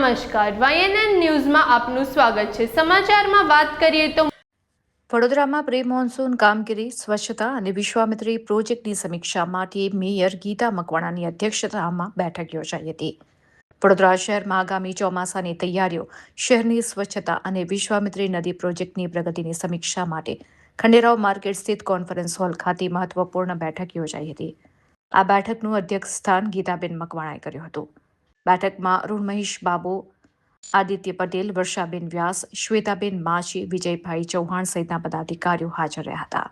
નમસ્કાર, YNN ન્યૂઝમાં આપનું સ્વાગત છે। સમાચારમાં વાત કરીએ તો વડોદરામાં પ્રી મોન્સૂન કામગીરી, સ્વચ્છતા અને વિશ્વામિત્રી પ્રોજેક્ટની સમીક્ષા માટે મેયર ગીતા મકવાણાની અધ્યક્ષતામાં બેઠક યોજાઈ હતી। વડોદરા શહેરમાં આગામી ચોમાસાની તૈયારીઓ, શહેરની સ્વચ્છતા અને વિશ્વામિત્રી નદી પ્રોજેક્ટની પ્રગતિની સમીક્ષા માટે ખંડેરાવ માર્કેટ સ્થિત કોન્ફરન્સ હોલ ખાતે મહત્વપૂર્ણ બેઠક યોજાઈ હતી। આ બેઠકનું અધ્યક્ષસ્થાન ગીતાબેન મકવાણાએ કર્યું હતું। બેઠકમાં અરુણ મહેશ બાબુ, આદિત્ય પટેલ, વર્ષાબેન વ્યાસ, શ્વેતાબેન માછી, વિજયભાઈ ચૌહાણ સહિતના પદાધિકારીઓ હાજર રહ્યા હતા।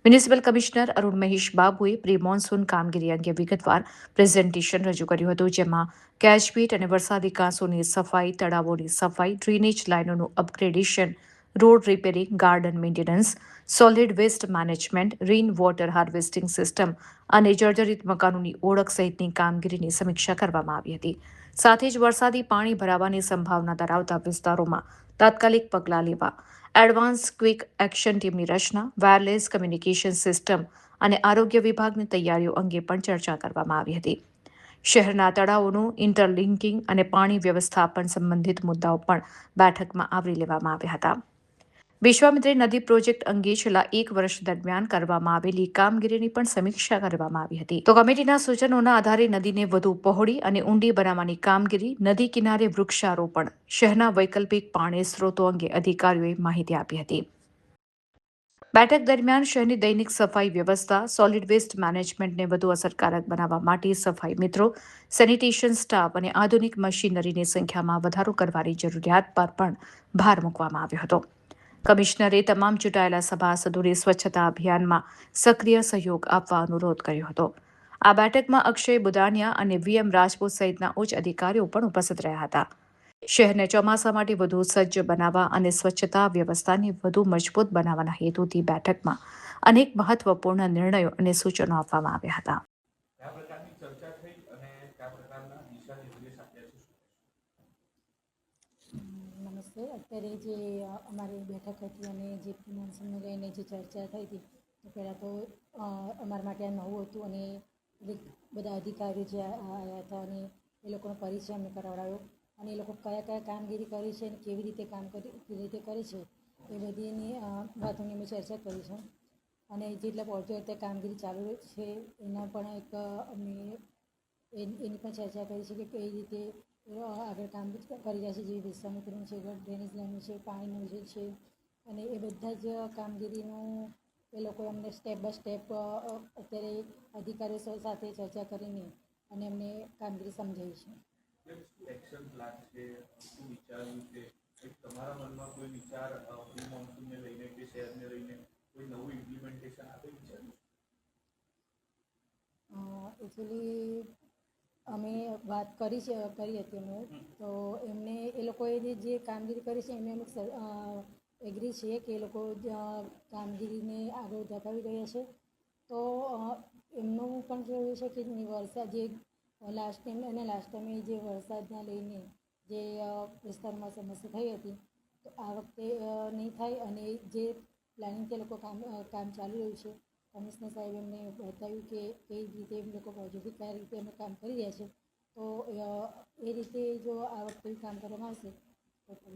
મ્યુનિસિપલ કમિશનર અરુણ મહેશ બાબુએ પ્રી મોન્સૂન કામગીરી અંગે વિગતવાર પ્રેઝન્ટેશન રજૂ કર્યું હતું, જેમાં કેચપીટ અને વરસાદી કાંસોની સફાઈ, તળાવોની સફાઈ, ડ્રેનેજ લાઇનોનું upgradation, road repairing, garden maintenance, solid waste management, rain water harvesting system અને જર્જરિત મકાનોની ઓળખ સહિતની કામગીરીની સમીક્ષા કરવામાં આવી હતી। સાથે જ વરસાદી પાણી ભરાવાની સંભાવના ધરાવતા વિસ્તારોમાં તાત્કાલિક પગલાં લેવા એડવાન્સ ક્વિક એક્શન ટીમની રચના, વાયરલેસ કમ્યુનિકેશન સિસ્ટમ અને આરોગ્ય વિભાગની તૈયારીઓ અંગે પણ ચર્ચા કરવામાં આવી હતી। શહેરના તળાવોનું ઇન્ટરલિંકિંગ અને પાણી વ્યવસ્થાપન સંબંધિત મુદ્દાઓ પણ બેઠકમાં આવરી લેવામાં આવ્યા હતા। વિશ્વામિત્રી નદી પ્રોજેક્ટ અંગે છેલ્લા 1 વર્ષ દરમિયાન કરવામાં આવેલી કામગીરીની પણ સમીક્ષા કરવામાં આવી હતી। તો કમિટીના સૂચનોના આધારે નદીને વધુ પહોળી અને ઊંડી બનાવવાની કામગીરી, નદી કિનારે વૃક્ષારોપણ, શહેરના વૈકલ્પિક પાણી સ્ત્રોતો અંગે અધિકારીઓએ માહિતી આપી હતી। બેઠક દરમિયાન શહેરની દૈનિક સફાઈ વ્યવસ્થા, સોલિડ વેસ્ટ મેનેજમેન્ટને વધુ અસરકારક બનાવવા માટે સફાઈ મિત્રો, સેનિટેશન સ્ટાફ અને આધુનિક મશીનરીની સંખ્યામાં વધારો કરવાની જરૂરિયાત પર પણ ભાર મૂકવામાં આવ્યો હતો। કમિશનરે તમામ ચૂંટાયેલા સભાસદોને સ્વચ્છતા અભિયાનમાં સક્રિય સહયોગ આપવા અનુરોધ કર્યો હતો। આ બેઠકમાં અક્ષય બુદાનિયા અને VM રાજપૂત સહિતના ઉચ્ચ અધિકારીઓ પણ ઉપસ્થિત રહ્યા હતા। શહેરને ચોમાસા માટે વધુ સજ્જ બનાવવા અને સ્વચ્છતા વ્યવસ્થાને વધુ મજબૂત બનાવવાના હેતુથી બેઠકમાં અનેક મહત્વપૂર્ણ નિર્ણયો અને સૂચનો આપવામાં આવ્યા હતા। નમસ્તે। અત્યારે જે અમારી બેઠક હતી અને જે મોન્સૂનને લઈને જે ચર્ચા થઈ હતી, તો પહેલાં તો અમારા માટે આ નવું હતું અને બધા અધિકારીઓ જે આવ્યા હતા અને એ લોકોનો પરિચય અમને કરાવડાવ્યો અને એ લોકો કયા કયા કામગીરી કરી છે અને કેવી રીતે કેવી રીતે કરી છે એ બધીની વાતોની અમે ચર્ચા કરી છે અને જેટલા પ્રોજેક્ટ કામગીરી ચાલુ છે એના પણ એક અમે એની પણ ચર્ચા કરી છે કે કઈ રીતે આગળ કામ કરી રહ્યા છે, જે વિશ્વામિત્રીનું છે, ડ્રેનેજ લાઈનનું છે, પાણીનું જે છે અને એ બધા જ કામગીરીનું એ લોકોએ અમને સ્ટેપ બાય સ્ટેપ અત્યારે અધિકારીઓ સાથે ચર્ચા કરીને અને અમને કામગીરી સમજાવી છે। એક્શન પ્લાન છે, શું વિચાર્યું છે, તમારા મનમાં કોઈ વિચાર પ્રી મોન્સૂનને લઈને કે શહેરને લઈને કોઈ નવું ઇમ્પ્લિમેન્ટેશન આપે વિચાર્યું? એકચ્યુઅલી અમે વાત કરી હતી અમે, તો એમને એ લોકોએ જે કામગીરી કરી છે એમને અમે એગ્રી છીએ કે એ લોકો કામગીરીને આગળ ધપાવી રહ્યા છે। તો એમનું પણ કહેવું છે કે વરસાદ જે લાસ્ટ ટાઈમે જે વરસાદના લઈને જે વિસ્તારમાં સમસ્યા થઈ હતી, તો આ વખતે નહીં થાય અને જે પ્લાનિંગથી લોકો કામ ચાલી રહ્યું છે, કમિશનર સાહેબ એમને બતાવ્યું કે કઈ રીતે એમ લોકો પ્રોજેક્ટથી કયા રીતે અમે કામ કરી રહ્યા છે, તો એ રીતે જો આ વખતે કામ કરવામાં આવશે તો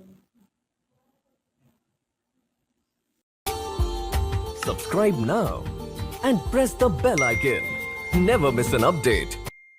Subscribe now and press the bell icon. Never miss an update.